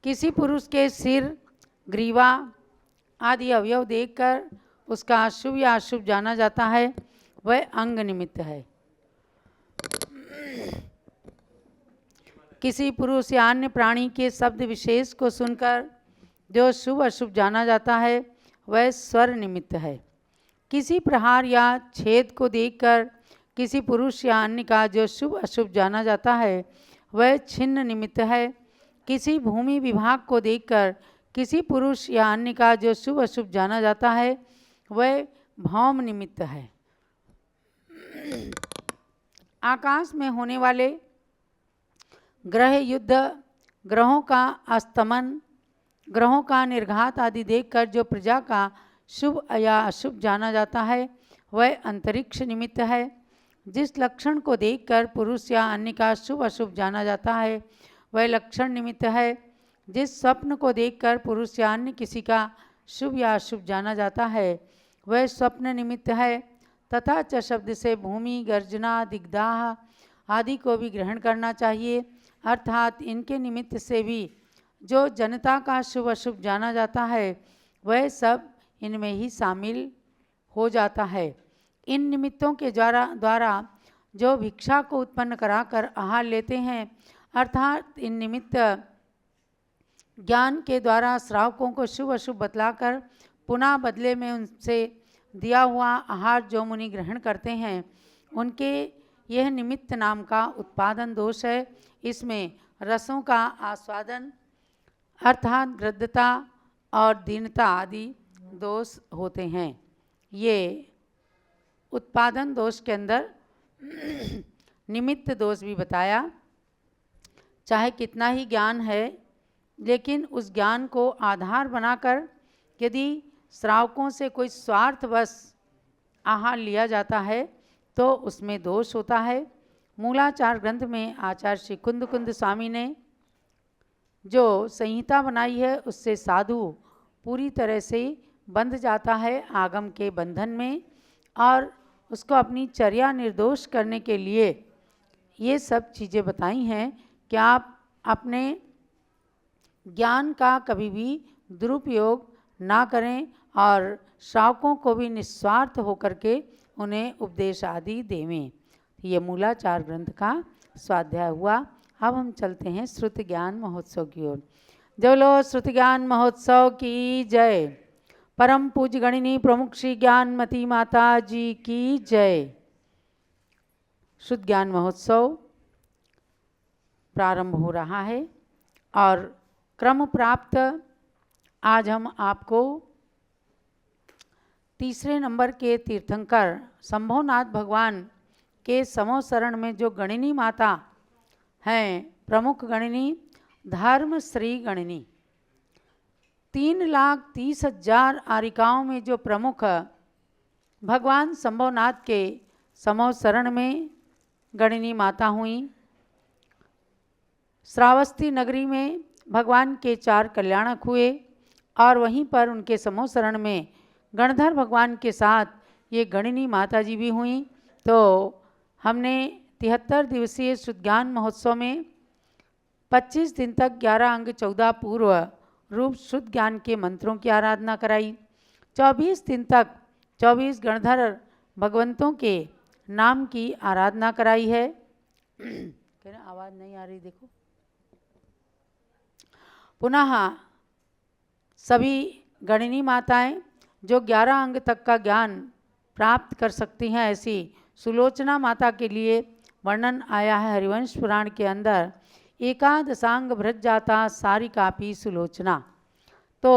किसी पुरुष के सिर, ग्रीवा आदि अवयव देखकर उसका शुभ या अशुभ जाना जाता है, वह अंग निमित्त है। किसी पुरुष या अन्य प्राणी के शब्द विशेष को सुनकर जो शुभ अशुभ जाना जाता है, वह स्वर निमित्त है। किसी प्रहार या छेद को देखकर किसी पुरुष या अन्य का जो शुभ अशुभ जाना जाता है, वह छिन्न निमित्त है। किसी भूमि विभाग को देखकर किसी पुरुष या अन्य का जो शुभ अशुभ जाना जाता है, वह भौम निमित्त है। आकाश में होने वाले ग्रह युद्ध, ग्रहों का अस्तमन, ग्रहों का निर्घात आदि देखकर जो प्रजा का शुभ या अशुभ जाना जाता है, वह अंतरिक्ष निमित्त है। जिस लक्षण को देखकर पुरुष या अन्य का शुभ अशुभ जाना जाता है, वह लक्षण निमित्त है। जिस स्वप्न को देखकर पुरुष या अन्य किसी का शुभ या अशुभ जाना जाता है, वह स्वप्न निमित्त है। तथा च शब्द से भूमि, गर्जना, दिग्दाह आदि को भी ग्रहण करना चाहिए, अर्थात इनके निमित्त से भी जो जनता का शुभ अशुभ जाना जाता है, वह सब इनमें ही शामिल हो जाता है। इन निमित्तों के द्वारा जो भिक्षा को उत्पन्न कराकर आहार लेते हैं, अर्थात इन निमित्त ज्ञान के द्वारा श्रावकों को शुभ अशुभ बतलाकर पुनः बदले में उनसे दिया हुआ आहार जो मुनि ग्रहण करते हैं, उनके यह निमित्त नाम का उत्पादन दोष है। इसमें रसों का आस्वादन अर्थात गृद्धता और दीनता आदि दोष होते हैं। ये उत्पादन दोष के अंदर निमित्त दोष भी बताया। चाहे कितना ही ज्ञान है, लेकिन उस ज्ञान को आधार बनाकर यदि श्रावकों से कोई स्वार्थवश आहार लिया जाता है, तो उसमें दोष होता है। मूलाचार ग्रंथ में आचार्य श्री कुंद स्वामी ने जो संहिता बनाई है, उससे साधु पूरी तरह से बंध जाता है आगम के बंधन में, और उसको अपनी चर्या निर्दोष करने के लिए ये सब चीज़ें बताई हैं कि आप अपने ज्ञान का कभी भी दुरुपयोग ना करें और श्रावकों को भी निस्वार्थ होकर के उन्हें उपदेश आदि देवें। ये मूलाचार ग्रंथ का स्वाध्याय हुआ। अब हम चलते हैं श्रुति ज्ञान महोत्सव की ओर। बोलो श्रुति ज्ञान महोत्सव की जय। परम पूज्य गणिनी प्रमुख श्री ज्ञानमती माता जी की जय। शुद्ध ज्ञान महोत्सव प्रारंभ हो रहा है और क्रम प्राप्त आज हम आपको तीसरे नंबर के तीर्थंकर शंभोनाथ भगवान के समोसरण में जो गणिनी माता हैं, प्रमुख गणिनी धर्मश्री गणिनी, 3,30,000 आरिकाओं में जो प्रमुख भगवान शंभोनाथ के समोसरण में गणिनी माता हुई। श्रावस्ती नगरी में भगवान के 4 कल्याणक हुए और वहीं पर उनके समोसरण में गणधर भगवान के साथ ये गणिनी माता जी भी हुई। तो हमने 73 दिवसीय शुद्ध ज्ञान महोत्सव में 25 दिन तक 11 अंग 14 पूर्व रूप शुद्ध ज्ञान के मंत्रों की आराधना कराई। 24 दिन तक 24 गणधर भगवंतों के नाम की आराधना कराई है। आवाज़ नहीं आ रही, देखो। पुनः सभी गणिनी माताएं जो 11 अंग तक का ज्ञान प्राप्त कर सकती हैं, ऐसी सुलोचना माता के लिए वर्णन आया है हरिवंश पुराण के अंदर। एकादशांग भ्रज जाता सारिकापी सुलोचना। तो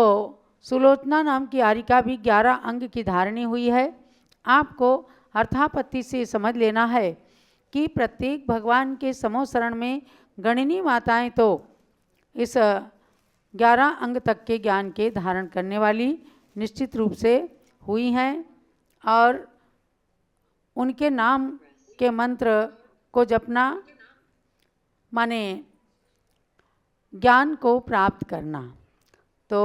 सुलोचना नाम की आरिका भी 11 अंग की धारणी हुई है। आपको अर्थापत्ति से समझ लेना है कि प्रत्येक भगवान के समोसरण में गणिनी माताएं तो इस 11 अंग तक के ज्ञान के धारण करने वाली निश्चित रूप से हुई हैं और उनके नाम के मंत्र को जपना माने ज्ञान को प्राप्त करना। तो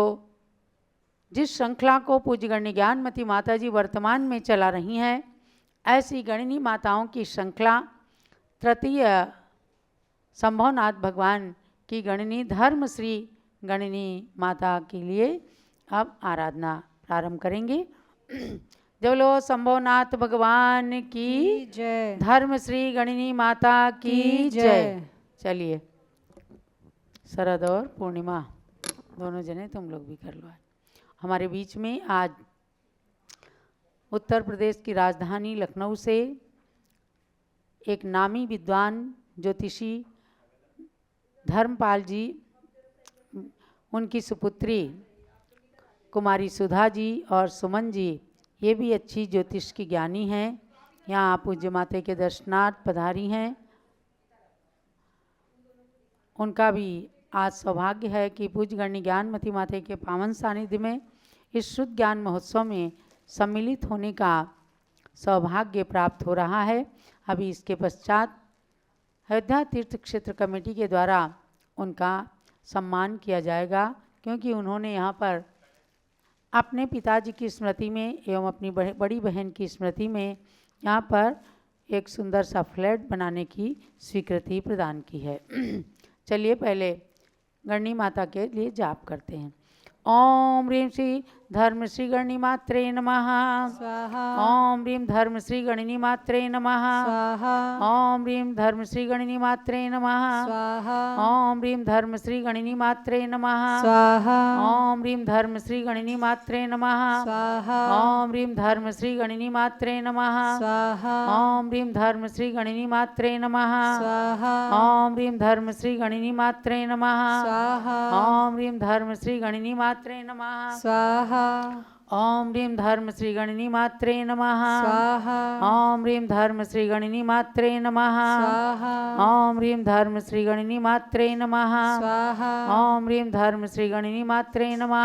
जिस श्रृंखला को पूज्य गण्य ज्ञानमती माता जी वर्तमान में चला रही हैं, ऐसी गणिनी माताओं की श्रृंखला तृतीय शंभोनाथ भगवान की गणिनी धर्मश्री गणिनी माता के लिए अब आराधना प्रारंभ करेंगे। जय बोलो शंभोनाथ भगवान की जय। धर्म श्री गणिनी माता की जय। चलिए, शरद और पूर्णिमा दोनों जने तुम लोग भी कर लो। हमारे बीच में आज उत्तर प्रदेश की राजधानी लखनऊ से एक नामी विद्वान ज्योतिषी धर्मपाल जी, उनकी सुपुत्री कुमारी सुधा जी और सुमन जी, ये भी अच्छी ज्योतिष की ज्ञानी हैं, यहाँ पूज्य माता के दर्शनार्थ पधारी हैं। उनका भी आज सौभाग्य है कि पूज्य गणनी ज्ञानमती माता के पावन सानिध्य में इस शुद्ध ज्ञान महोत्सव में सम्मिलित होने का सौभाग्य प्राप्त हो रहा है। अभी इसके पश्चात अयोध्या तीर्थ क्षेत्र कमेटी के द्वारा उनका सम्मान किया जाएगा, क्योंकि उन्होंने यहाँ पर अपने पिताजी की स्मृति में एवं अपनी बड़ी बहन की स्मृति में यहाँ पर एक सुंदर सा फ्लैट बनाने की स्वीकृति प्रदान की है। चलिए पहले गणनी माता के लिए जाप करते हैं। ओम ह्रीं श्री धर्म श्री गणनी मात्रे नमः स्वाहा। ओम ह्रीं धर्म श्री गणनी मात्रे नमः स्वाहा। ओम ह्रीं धर्म श्री गणनी मात्रे नमः स्वाहा। ओम ह्रीं धर्म श्री गणनी मात्रे नमः स्वाहा। ओम ह्रीं धर्म श्री गणनी मात्रे नमः स्वाहा। ओम ह्रीं धर्म श्री गणनी मात्रे नमः स्वाहा। ओम ह्रीं धर्म श्री गणनी मात्रे नमः स्वाहा। ओम ह्रीं धर्म श्री गणनी मात्रे नमः स्वाहा। ओम ह्रीं धर्म श्री गणनी मात्रे नमः स्वाहा। ओम ह्रीं धर्म श्री गणनी मात्रे नमः स्वाहा। ओम ह्रीं धर्म श्री गणनी मात्रे नमः स्वाहा। ओम ह्रीं धर्म श्री गणनी मात्रे नमः स्वाहा। ओम ह्रीं धर्म श्री गणनी मात्रे नमः स्वाहा। ओम ह्रीं धर्म श्री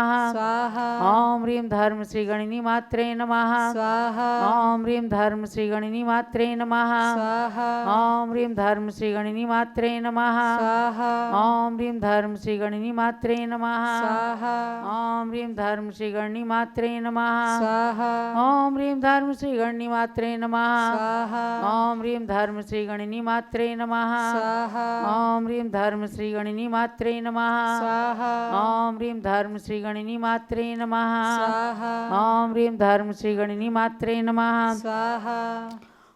गणनी मात्रे नमः स्वाहा। ओम ह्रीं धर्म श्री गणनी मात्रे नमः स्वाहा। ओम ह्रीं धर्म श्री गणनी मात्रे नमः स्वाहा। ओम ह्रीं धर्म श्री गणनी मात्रे नमः स्वाहा। ओम ह्रीं धर्म श्री गणनी मात्रे नमः स्वाहा। ओम ह्रीं धर्म श्री गणनी मात्रे नमः स्वाहा। ओम ह्रीं धर्म श्री गणनी मात्रे नमः स्वाहा। ओम ह्रीं धर्म श्री गणनी मात्रे नमः स्वाहा। ओम ह्रीं धर्म श्री गणनी मात्रे नमः स्वाहा। ओम ह्रीं धर्म श्री गणनी मात्रे नमः स्वाहा।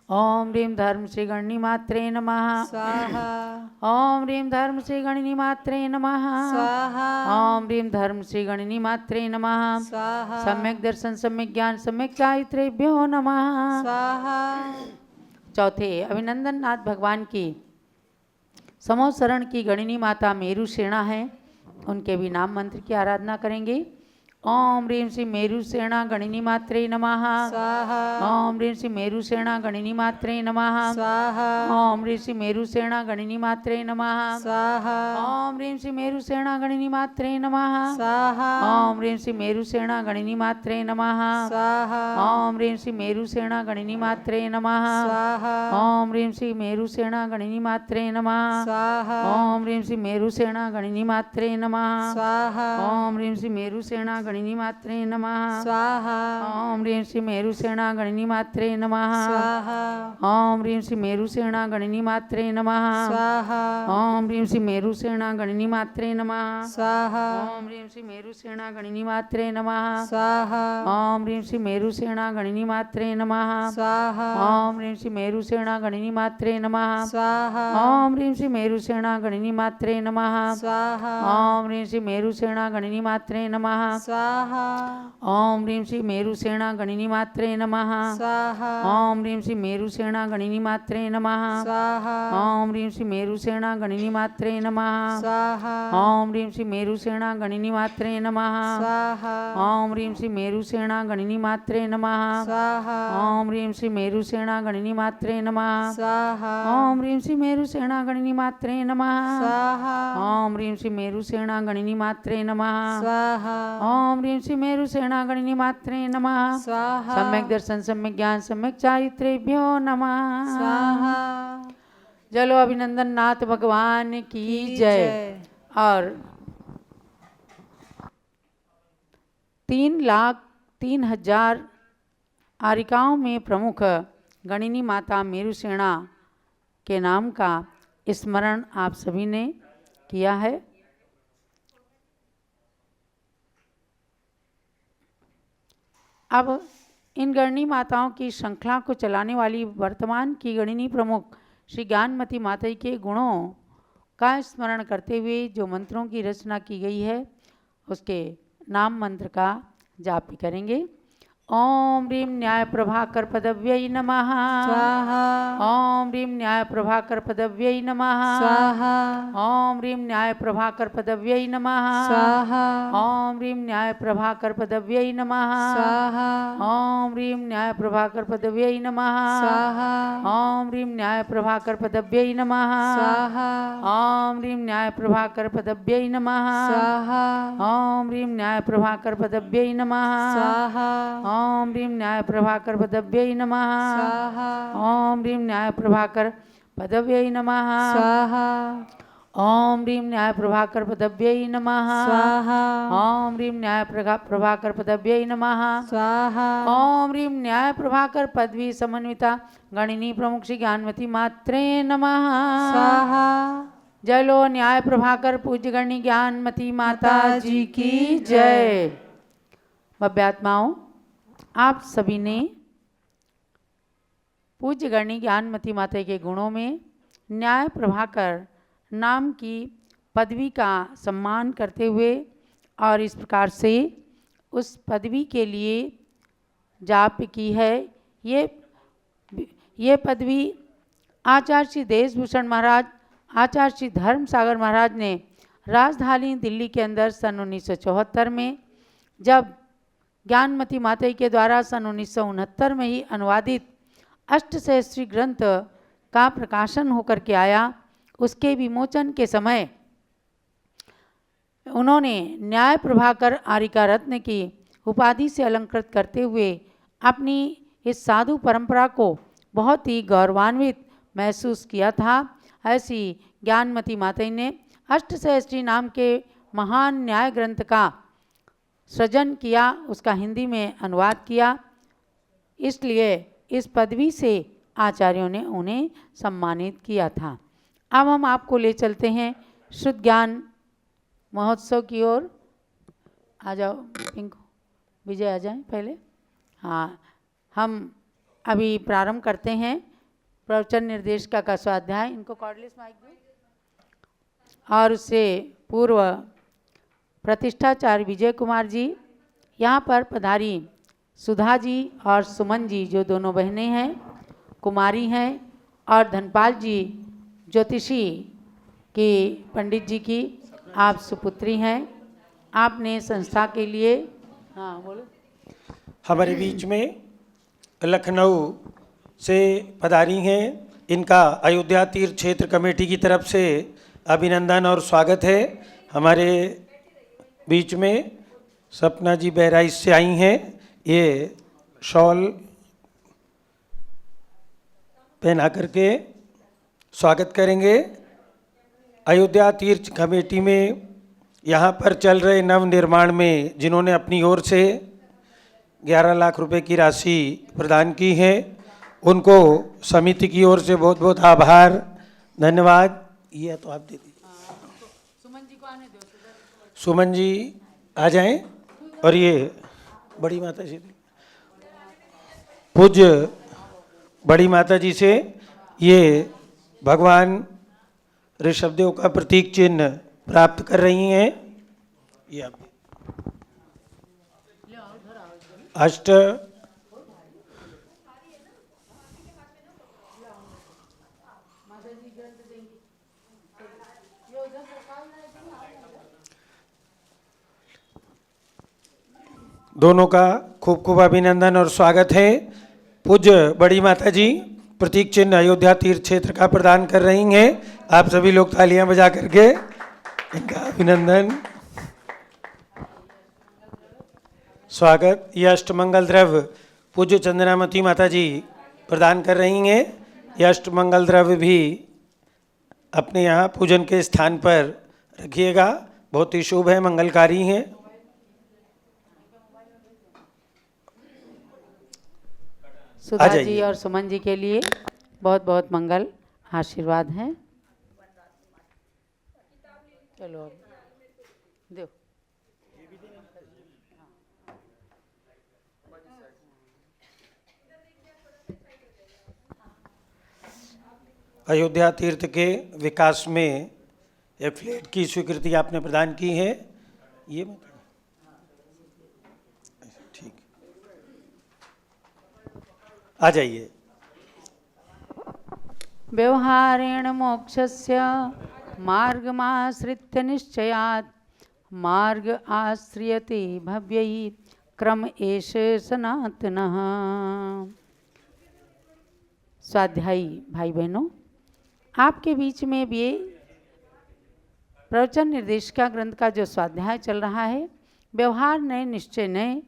ओम ह्रीं धर्म श्री गणनी मात्रे नमः स्वाहा। ओम ह्रीं धर्म श्री गणनी मात्रे नमः स्वाहा। ओम ह्रीं धर्म श्री गणनी मात्रे नमः स्वाहा। सम्यक दर्शन सम्यक ज्ञान सम्यक चारित्रेभ्यो नमः स्वाहा। चौथे अभिनंदन नाथ भगवान की समोसरण की गणिनी माता मेरु सेना है, उनके भी नाम मंत्र की आराधना करेंगे। ओम ह्रीं श्री मेरु सेना गणिनी मात्रे नमः स्वाहा। ओम ह्रीं श्री मेरु सेना गणिनी मात्रे नमः स्वाहा। ओम ह्रीं श्री मेरु सेना गणिनी मात्रे नमः स्वाहा। ओम ह्रीं श्री मेरु सेना गणिनी मात्रे नमः स्वाहा। ओम ह्रीं श्री मेरु सेना गणिनी मात्रे नमः स्वाहा। ओम ह्रीं श्री मेरु सेना गणिनी मात्रे नमः स्वाहा। ओम ह्रीं श्री मेरु सेना गणिनी मात्रे नमः स्वाहा। ओम ह्रीं श्री मेरु सेना गणिनी मात्रे नमः स्वाहा। ओम ह्रीं श्री मेरु सेना गणिनी मात्रे नमः स्वाहा। ओम ह्रीं श्री मेरु सेना गणिनी मात्रे नमः स्वाहा। ओम ह्रीं श्री मेरु सेना गणिनी मात्रे नमः स्वाहा। ओम ह्रीं श्री मेरु सेना गणिनी मात्रे नमः स्वाहा। ओम ह्रीं श्री मेरु सेना गणिनी मात्रे नमः स्वाहा। ओम ह्रीं श्री मेरु सेना गणिनी मात्रे नमः स्वाहा। ओम ह्रीं श्री मेरु सेना गणिनी मात्रे नमः स्वाहा। ओम ह्रीं श्री मेरु सेना गणिनी मात्रे नमः स्वाहा। ओम ह्रीं श्री मेरु सेना गणिनी मात्रे नमः स्वाहा। ओम ह्रीं श्री मेरु सेना गणिनी मात्रे नमः स्वाहा। ओम ह्रीं श्री मेरु सेना गणिनी मात्रे नमः स्वाहा। ओम ह्रीं श्री मेरु सेना गणिनी मात्रे नमः स्वाहा। ओम ह्रीं श्री मेरु सेना गणिनी मात्रे नमः स्वाहा। ओम ह्रीं श्री मेरु सेना गणिनी मात्रे नमः स्वाहा। ओम ह्रीं श्री मेरु सेना गणिनी मात्रे नमः स्वाहा। ओम ह्रीं श्री मेरु सेना गणिनी मात्रे नमः स्वाहा। ओम ह्रीं श्री मेरु सेना गणिनी मात्रे नमः स्वाहा। ओम ह्रीं श्री मेरु सेना गणिनी मात्रे नमः स्वाहा। सम्यक दर्शन सम्यक ज्ञान सम्यक चारित्रेभ्यो नमः स्वाहा। चलो अभिनंदन नाथ भगवान की जय। और 3,03,000 आरिकाओं में प्रमुख गणिनी माता मेरु सेना के नाम का स्मरण आप सभी ने किया है। अब इन गणनी माताओं की श्रृंखला को चलाने वाली वर्तमान की गणनी प्रमुख श्री ज्ञानमती माता जी के गुणों का स्मरण करते हुए जो मंत्रों की रचना की गई है उसके नाम मंत्र का जाप भी करेंगे। ओम ह्रीं न्याय प्रभाकर पदव्यै नमः। स्वाहा ओम ह्रीं न्याय प्रभाकर पदव्यै नमः। स्वाहा ओम ह्रीं न्याय प्रभाकर पदव्यै नमः। स्वाहा ओम ह्रीं न्याय प्रभाकर पदव्यै नमः। स्वाहा ओम ह्रीं न्याय प्रभाकर पदव्यै नमः। स्वाहा ओम ह्रीं न्याय प्रभाकर पदव्यै नमः। स्वाहा ओम ह्रीं न्याय प्रभाकर पदव्यै नमः। स्वाहा ओम ह्रीं न्याय प्रभाकर पदव्यै नमः। स्वाहा ओम ह्रीं न्याय प्रभाकर पदव्यै नमः। स्वाहा ओम ह्रीं न्याय प्रभाकर पदव्यै नमः। स्वाहा ओम ह्रीं न्याय प्रभाकर पदव्यै नमः। स्वाहा ओम ह्रीं न्याय प्रभाकर पदव्यै नमः। स्वाहा ओम ह्रीं न्याय प्रभाकर पदवी समन्विता गणिनी प्रमुख श्री ज्ञानमती मात्रे नमः। स्वाहा। जलो न्याय प्रभाकर पूज्य गणनी ज्ञानमती माता जी की जय। भव्यात्माओं, आप सभी ने पूज्य गणनी ज्ञानमती माता के गुणों में न्याय प्रभाकर नाम की पदवी का सम्मान करते हुए और इस प्रकार से उस पदवी के लिए जाप की है। ये पदवी आचार्य श्री देशभूषण महाराज, आचार्य श्री धर्म सागर महाराज ने राजधानी दिल्ली के अंदर सन 1974 में, जब ज्ञानमती माता के द्वारा सन 1969 में ही अनुवादित अष्टसहस्त्री ग्रंथ का प्रकाशन होकर के आया, उसके विमोचन के समय उन्होंने न्याय प्रभाकर आरिका रत्न की उपाधि से अलंकृत करते हुए अपनी इस साधु परंपरा को बहुत ही गौरवान्वित महसूस किया था। ऐसी ज्ञानमती माता ने अष्टसहस्त्री नाम के महान न्याय ग्रंथ का सृजन किया, उसका हिंदी में अनुवाद किया। इसलिए इस पदवी से आचार्यों ने उन्हें सम्मानित किया था। अब हम आपको ले चलते हैं शुद्ध ज्ञान महोत्सव की ओर। आ जाओ पिंकू, विजय आ जाएं पहले। हाँ, हम अभी प्रारंभ करते हैं प्रवचन निर्देशिका का स्वाध्याय। इनको कॉर्डलेस माइक दो। और उससे पूर्व प्रतिष्ठाचार्य विजय कुमार जी, यहाँ पर पधारी सुधा जी और सुमन जी, जो दोनों बहनें हैं, कुमारी हैं, और धनपाल जी ज्योतिषी की पंडित जी की आप सुपुत्री हैं। आपने संस्था के लिए, हाँ बोलो। हमारे बीच में लखनऊ से पधारी हैं, इनका अयोध्या तीर्थ क्षेत्र कमेटी की तरफ से अभिनंदन और स्वागत है। हमारे बीच में सपना जी बहराइच से आई हैं, ये शॉल पहना करके स्वागत करेंगे। अयोध्या तीर्थ कमेटी में यहाँ पर चल रहे नव निर्माण में जिन्होंने अपनी ओर से 11 लाख रुपए की राशि प्रदान की है, उनको समिति की ओर से बहुत बहुत आभार, धन्यवाद। ये तो आप दे दीजिए। सुमन जी को आने दो। सुमन जी आ जाएं। और ये बड़ी माता जी, पूज्य बड़ी माता जी से ये भगवान ऋषभदेव का प्रतीक चिन्ह प्राप्त कर रही हैं। ये आप अष्ट दोनों का खूब खूब अभिनंदन और स्वागत है। पूज्य बड़ी माता जी प्रतीक चिन्ह अयोध्या तीर्थ क्षेत्र का प्रदान कर रही हैं। आप सभी लोग तालियां बजा करके इनका अभिनंदन स्वागत। ये अष्टमंगल द्रव्य पूज्य चंद्रामती माता जी प्रदान कर रही हैं। ये अष्टमंगल द्रव्य भी अपने यहाँ पूजन के स्थान पर रखिएगा, बहुत ही शुभ है, मंगलकारी हैं। सुधा जी और सुमन जी के लिए बहुत बहुत मंगल आशीर्वाद हैं। चलो दो। अयोध्या तीर्थ के विकास में एक फ्लैट की स्वीकृति आपने प्रदान की है, ये ठीक, आ जाइए। व्यवहारेण मोक्षस्य मार्गमाश्रित्य निश्चयात् मार्ग आश्रियते भव्यै क्रम एष सनातनः। स्वाध्यायी भाई बहनों, आपके बीच में भी प्रवचन निर्देशिका ग्रंथ का जो स्वाध्याय चल रहा है, व्यवहार नए निश्चय नए,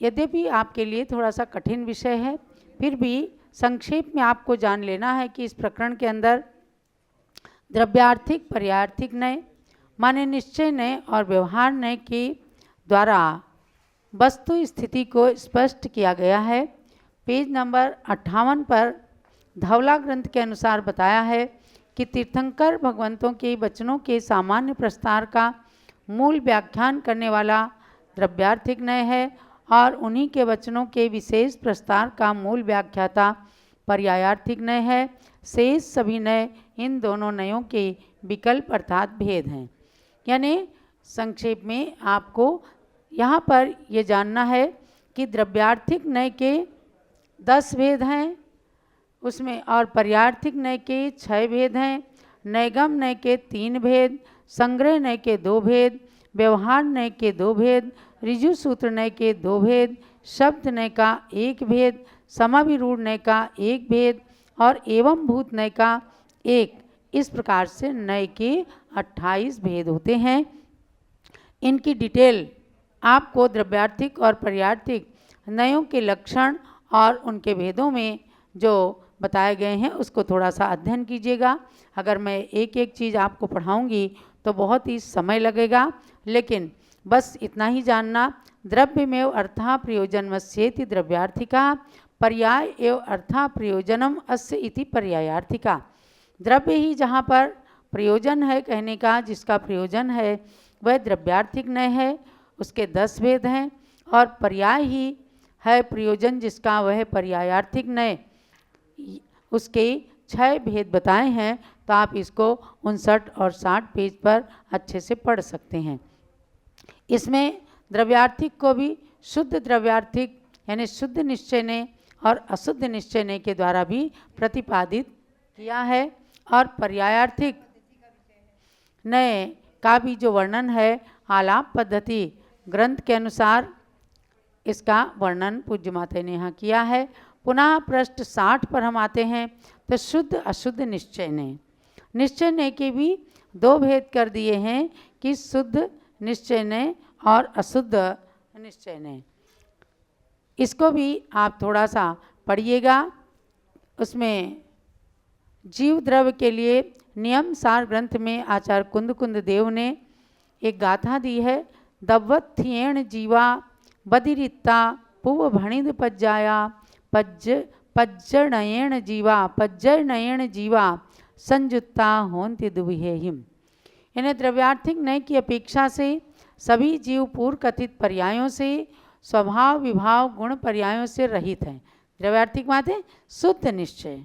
यद्यपि आपके लिए थोड़ा सा कठिन विषय है, फिर भी संक्षेप में आपको जान लेना है कि इस प्रकरण के अंदर द्रव्यार्थिक पर्यार्थिक नय माने निश्चय नय और व्यवहार नय के द्वारा वस्तु स्थिति को स्पष्ट किया गया है। पेज नंबर 58 पर धवला ग्रंथ के अनुसार बताया है कि तीर्थंकर भगवंतों के वचनों के सामान्य प्रस्तार का मूल व्याख्यान करने वाला द्रव्यार्थिक नय है और उन्हीं के वचनों के विशेष प्रस्तार का मूल व्याख्याता पर्यायार्थिक नय है। शेष सभी नय इन दोनों नयों के विकल्प अर्थात भेद हैं। यानी संक्षेप में आपको यहाँ पर ये जानना है कि द्रव्यार्थिक नय के 10 भेद हैं उसमें, और पर्यार्थिक नय के 6 भेद हैं, नयगम नय के 3 भेद, संग्रह नय के 2 भेद, व्यवहार नय के 2 भेद, ऋजु सूत्र नय के 2 भेद, शब्द नय का 1 भेद, समाविरूढ़ नय का 1 भेद और एवं भूत नय का 1। इस प्रकार से नय के 28 भेद होते हैं। इनकी डिटेल आपको द्रव्यार्थिक और पर्यार्थिक नयों के लक्षण और उनके भेदों में जो बताए गए हैं उसको थोड़ा सा अध्ययन कीजिएगा। अगर मैं एक एक चीज़ आपको पढ़ाऊंगी तो बहुत ही समय लगेगा, लेकिन बस इतना ही जानना, द्रव्यमेव अर्थः प्रयोजनमस्येति द्रव्यार्थिका, पर्याय एव अर्थः प्रयोजनम अस्य इति पर्यायार्थिका। द्रव्य ही जहाँ पर प्रयोजन है कहने का, जिसका प्रयोजन है वह द्रव्यार्थिक नय है, उसके 10 भेद हैं, और पर्याय ही है प्रयोजन जिसका वह पर्यायार्थिक नय, उसके 6 भेद बताए हैं। तो आप इसको 59 और 60 पेज पर अच्छे से पढ़ सकते हैं। इसमें द्रव्यार्थिक को भी शुद्ध द्रव्यार्थिक यानी शुद्ध निश्चय ने और अशुद्ध निश्चय ने के द्वारा भी प्रतिपादित किया है, और पर्यायार्थिक नय का भी जो वर्णन है आलाप पद्धति ग्रंथ के अनुसार इसका वर्णन पूज्य माता ने यहाँ किया है। पुनः पृष्ठ 60 पर हम आते हैं तो शुद्ध अशुद्ध निश्चय ने, निश्चय ने के भी 2 भेद कर दिए हैं कि शुद्ध निश्चय ने और अशुद्ध निश्चय ने। इसको भी आप थोड़ा सा पढ़िएगा। उसमें जीव द्रव्य के लिए नियम सार ग्रंथ में आचार्य कुंद कुंद देव ने एक गाथा दी है। दव्वत्थ्येण जीवा बदिरित्ता पुव भणिद पज्जाया पज्जनयेण जीवा संयुक्ता होन्ति दुविहेहिम। यानी द्रव्यार्थिक नय की अपेक्षा से सभी जीव पूर्व कथित पर्यायों से स्वभाव विभाव गुण पर्यायों से रहित हैं। द्रव्यार्थिक बात है शुद्ध निश्चय।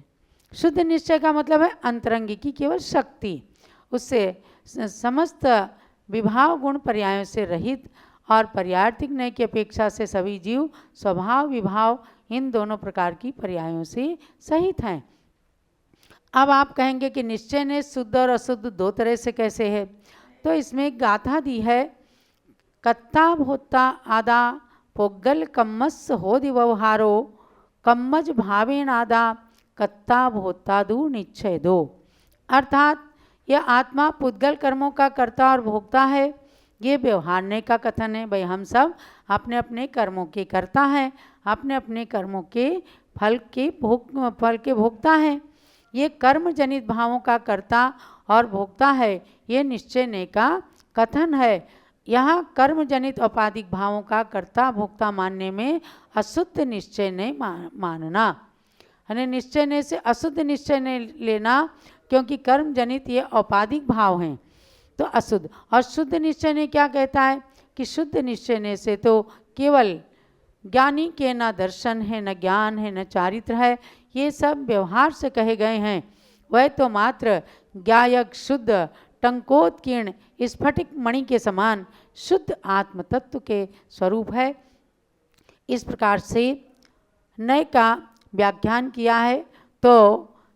शुद्ध निश्चय का मतलब है अंतरंगी की केवल शक्ति, उससे समस्त विभाव गुण पर्यायों से रहित, और पर्यार्थिक नय की अपेक्षा से सभी जीव स्वभाव विभाव इन दोनों प्रकार की पर्यायों से सहित हैं। अब आप कहेंगे कि निश्चय ने शुद्ध और अशुद्ध 2 तरह से कैसे है, तो इसमें एक गाथा दी है। कत्ता भोत्ता आदा पोगल कम्मस होदि व्यवहारो कम्मज भावेनादा कत्ता भोत्ता दू निश्चय दो। अर्थात यह आत्मा पुद्गल कर्मों का कर्ता और भोक्ता है। ये व्यवहार नय का कथन है। भाई हम सब अपने अपने कर्मों के कर्ता हैं, अपने अपने कर्मों के फल के भोक्ता हैं। ये कर्म जनित भावों का कर्ता और भोक्ता है, ये निश्चय नय का कथन है। यहाँ कर्म जनित औपाधिक भावों का कर्ता भोक्ता मानने में अशुद्ध निश्चय नय मानना, यानी निश्चय नय से अशुद्ध निश्चय नय लेना, क्योंकि कर्म जनित ये औपाधिक भाव हैं तो अशुद्ध। और शुद्ध निश्चय ने क्या कहता है कि शुद्ध निश्चय ने से तो केवल ज्ञानी के न दर्शन है, न ज्ञान है, न चारित्र है, ये सब व्यवहार से कहे गए हैं। वह तो मात्र ज्ञायक शुद्ध टंकोत्कीर्ण स्फटिक मणि के समान शुद्ध आत्म तत्व के स्वरूप है। इस प्रकार से नय का व्याख्यान किया है। तो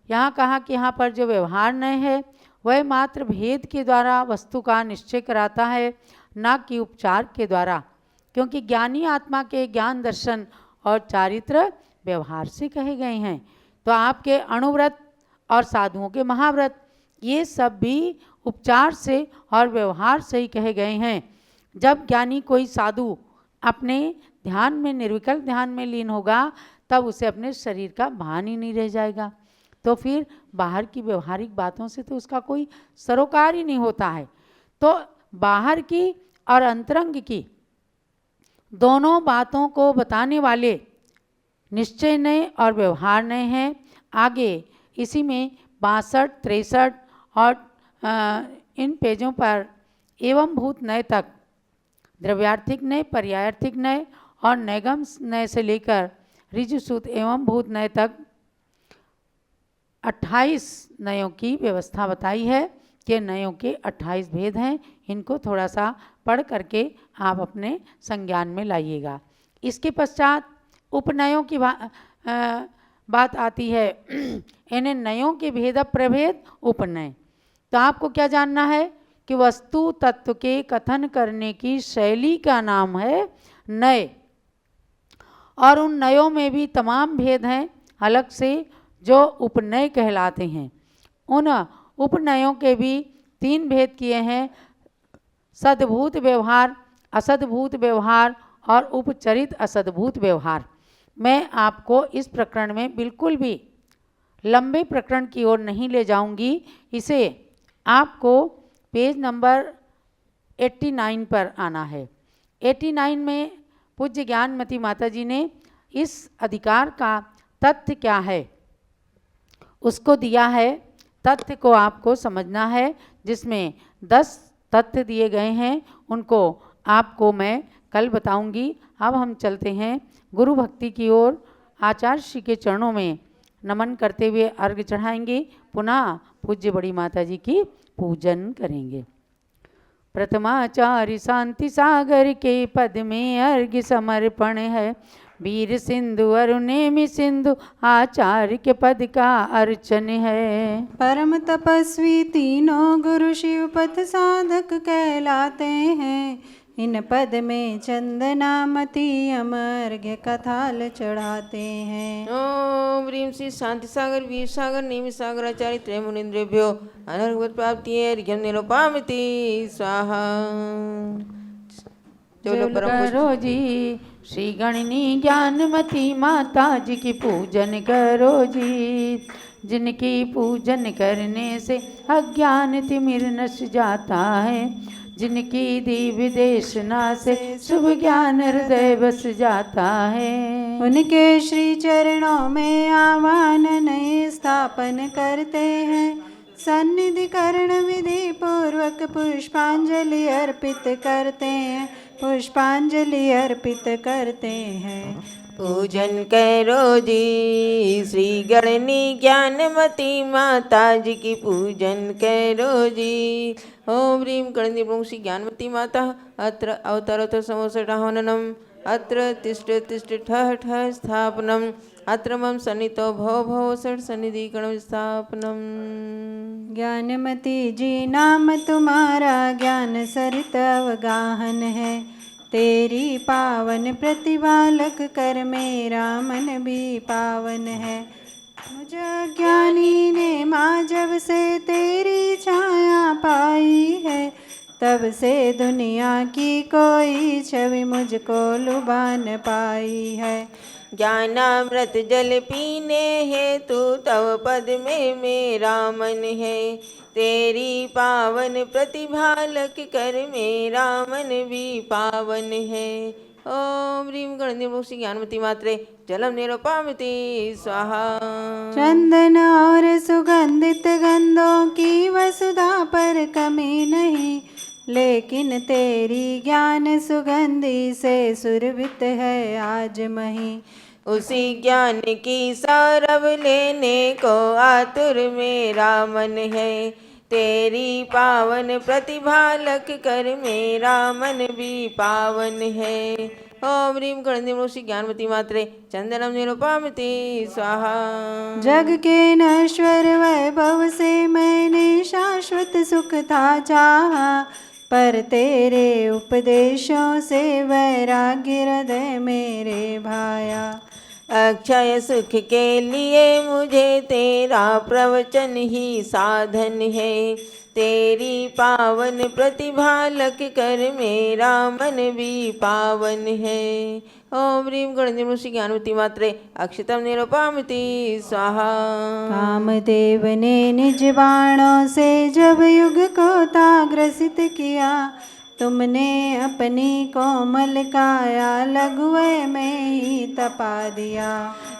यहाँ कहा कि यहाँ पर जो व्यवहार नय है वह मात्र भेद के द्वारा वस्तु का निश्चय कराता है, ना कि उपचार के द्वारा, क्योंकि ज्ञानी आत्मा के ज्ञान दर्शन और चारित्र व्यवहार से कहे गए हैं। तो आपके अणुव्रत और साधुओं के महाव्रत ये सब भी उपचार से और व्यवहार से ही कहे गए हैं। जब ज्ञानी कोई साधु अपने ध्यान में निर्विकल्प ध्यान में लीन होगा तब उसे अपने शरीर का भान ही नहीं रह जाएगा। तो फिर बाहर की व्यवहारिक बातों से तो उसका कोई सरोकार ही नहीं होता है। तो बाहर की और अंतरंग की दोनों बातों को बताने वाले निश्चय नय और व्यवहार नय हैं। आगे इसी में 62, 63 और इन पेजों पर एवं भूत नय तक द्रव्यार्थिक नय, पर्यायार्थिक नय और नैगम नय से लेकर ऋजुसूत एवं भूत नय तक 28 नयों की व्यवस्था बताई है कि नयों के 28 भेद हैं। इनको थोड़ा सा पढ़ करके आप अपने संज्ञान में लाइएगा। इसके पश्चात उपनयों की बात आती है। इन्हें नयों के भेद प्रभेद उपनय। तो आपको क्या जानना है कि वस्तु तत्व के कथन करने की शैली का नाम है नय, और उन नयों में भी तमाम भेद हैं अलग से जो उपनय कहलाते हैं। उन उपनयों के भी 3 भेद किए हैं, सद्भूत व्यवहार, असद्भूत व्यवहार और उपचरित असद्भूत व्यवहार। मैं आपको इस प्रकरण में बिल्कुल भी लंबे प्रकरण की ओर नहीं ले जाऊंगी। इसे आपको पेज नंबर 89 पर आना है। 89 में पूज्य ज्ञानमती माता जी ने इस अधिकार का तथ्य क्या है उसको दिया है। तथ्य को आपको समझना है, जिसमें 10 तथ्य दिए गए हैं, उनको आपको मैं कल बताऊंगी। अब हम चलते हैं गुरु भक्ति की ओर। आचार्य श्री के चरणों में नमन करते हुए अर्घ्य चढ़ाएंगे, पुनः पूज्य बड़ी माता जी की पूजन करेंगे। प्रथमाचार्य शांति सागर के पद में अर्घ्य समर्पण है। वीर सिंधु अरुणेमि सिंधु आचार्य के पद का अर्चन है। परम तपस्वी तीनों गुरु शिव पथ साधक कहलाते हैं। इन पद में चंदनामती अमर्घ्य कथाल चढ़ाते हैं। ओम ह्रीं श्री शांति सागर वीर सागर नेमि सागर आचार्य त्रय मुनिन्द्रेभ्यो अनर्घवत प्राप्ति अर्घ्यं निरुपामिति स्वाहा। चलो परम करो जी श्री गणनी ज्ञानमती माता जी की पूजन करो जी। जिनकी पूजन करने से अज्ञान तिमिर नश जाता है। जिनकी दिव्य देशना से शुभ ज्ञान हृदय बस जाता है। उनके श्री चरणों में आवाहन स्थापन करते हैं। सन्निधि कर्ण विधि पूर्वक पुष्पांजलि अर्पित करते हैं। पुष्पांजलि अर्पित करते हैं। पूजन करो जी श्री गणनी ज्ञानमती माता जी की पूजन करो जी। ओम ह्रीं गणनी ब्रूं श्री ज्ञानमती माता अत्र अवतरत समोसटाहननम अत्र तिष्ठ तिष्ठ ठः ठः स्थापनम अत्र मम सन्नितो भव भव षट् सन्निधि गण स्थापनम। ज्ञानमती जी नाम तुम्हारा ज्ञान सरित अवगाहन है। तेरी पावन प्रतिपालक कर मेरा मन भी पावन है। मुझ ज्ञानी ने माँ जब से तेरी छाया पाई है। तब से दुनिया की कोई छवि मुझको लुभा न पाई है। ज्ञानामृत जल पीने हेतु तव पद में मेरा मन है। तेरी पावन प्रतिभालक कर मेरा मन भी पावन है। ओम ह्रीं गणनिर्मोक्षी ज्ञानमती मात्रे जलम निरुपामिति स्वाहा। चंदन और सुगंधित गंधों की वसुधा पर कमी नहीं। लेकिन तेरी ज्ञान सुगंधि से सुरभित है आज मही। उसी ज्ञान की सौरभ लेने को आतुर मेरा मन है। तेरी पावन प्रतिभा लख कर मेरा मन भी पावन है। ओम ह्रीं कणंदी श्री ज्ञानमती मात्रे चंदनम निरुपामति स्वाहा। जग के नश्वर वैभव से मैंने शाश्वत सुख था चाहा, पर तेरे उपदेशों से वैराग्य हृदय मेरे भाया। अक्षय सुख के लिए मुझे तेरा प्रवचन ही साधन है। तेरी पावन प्रतिभा लख कर मेरा मन भी पावन है। ओम ह्रीं गणदेव श्री ज्ञानवती मात्रे अक्षतम निरुपामति स्वाहा। कामदेव ने निज बाणों से जब युग को ताग्रसित किया, तुमने अपनी कोमल काया लघुए में ही तपा दिया।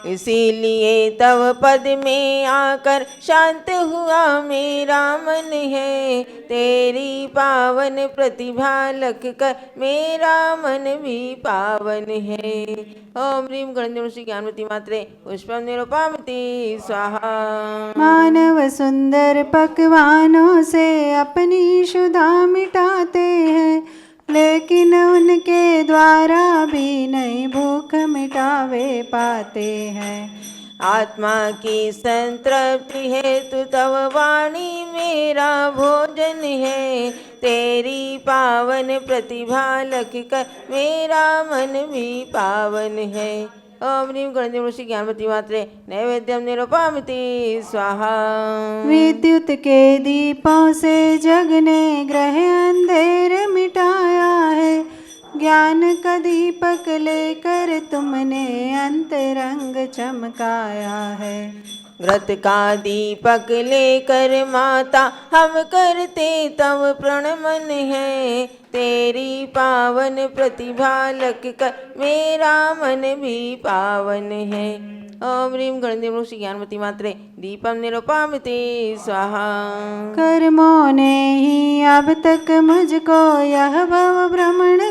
इसीलिए तव पद में आकर शांत हुआ मेरा मन है। तेरी पावन प्रतिभा लख कर मेरा मन भी पावन है। ओम ह्रीं गणदेव श्री ज्ञानवती मात्रे पुष्पम निरुपामति स्वाहा। मानव सुंदर पकवानों से अपनी क्षुधा मिटाते हैं, लेकिन उनके द्वारा भी नहीं भूख मिटावे पाते हैं। आत्मा की संतृप्ति है तू तव वाणी मेरा भोजन है। तेरी पावन प्रतिभा लख कर मेरा मन भी पावन है। ओम ह्रीं गणदेव श्री ज्ञानवती मात्रे नैवेद्यम निरुपामति स्वाहा। विद्युत के दीपों से जग ने ग्रह अंधेर मिटाया है, ज्ञान का दीपक लेकर तुमने अंतरंग चमकाया है। व्रत का दीपक लेकर माता हम करते तव प्रणमन है। तेरी पावन प्रतिभा लख कर मेरा मन भी पावन है। ओम ह्रीं गणदेव श्री ज्ञानवती मात्रे दीपम निरुपामति स्वाहा। कर्मों ने ही अब तक मुझको यह भव भ्रमण